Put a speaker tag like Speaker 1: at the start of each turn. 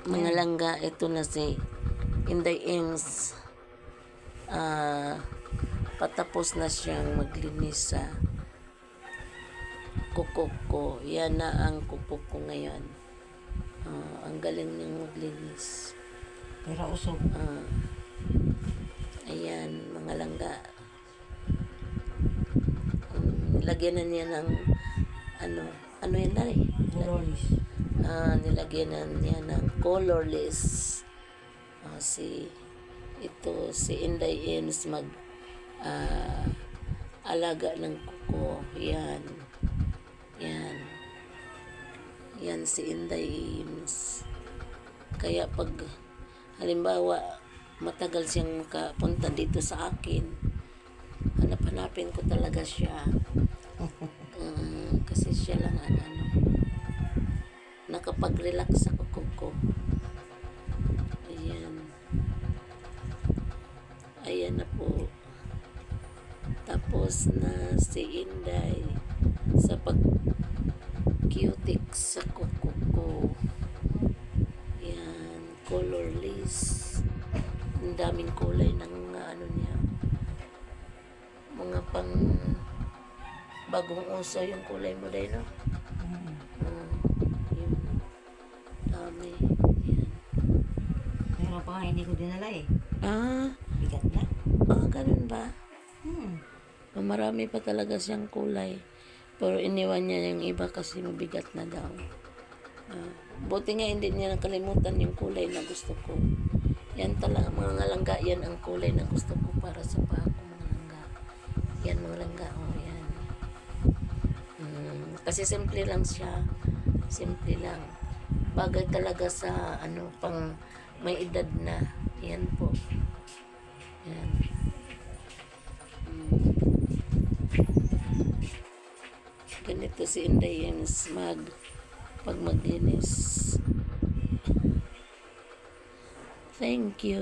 Speaker 1: Mga langga, ito na si Inday Ems. Patapos na siyang maglinis sa kukok ko. Yan na ang kukok ko ngayon. Ang galing niyang maglinis.
Speaker 2: Pero usog.
Speaker 1: Ayan, mga langga. Nilagyan na niya ng ano yan na rin?
Speaker 2: Colorless.
Speaker 1: Nilagyan na niya ng colorless. Si Inday Ems alaga ng kuko. Yan si Inday Ems. Kaya pag halimbawa matagal siyang makapunta dito sa akin, hanapin ko talaga siya. Kasi siya lang ang nakapag-relax sa kuko ko. Ayan na po. Tapos na si Inday sa pag-cutic sa kuko ko. Yan, colorless. Ang daming kulay ng niya. Mga pang bagong uso yung kulay mo din, no? Yun. Dami. Yan.
Speaker 2: Meron pa nga hindi ko dinala eh. Bigat na.
Speaker 1: Ganun ba?
Speaker 2: Hmm.
Speaker 1: Marami pa talaga siyang kulay. Pero iniwan niya yung iba kasi mabigat na daw. Buti nga hindi niya nakalimutan yung kulay na gusto ko. Yan talaga mga langga, yan ang kulay na gusto ko para sa paa ko, mga langga. Yan mga langga, yan. Kasi simple lang siya. Simple lang. Bagay talaga sa pang may edad na. Yan po. Yan. Ganito si Inday Ems pag maglinis. Thank you.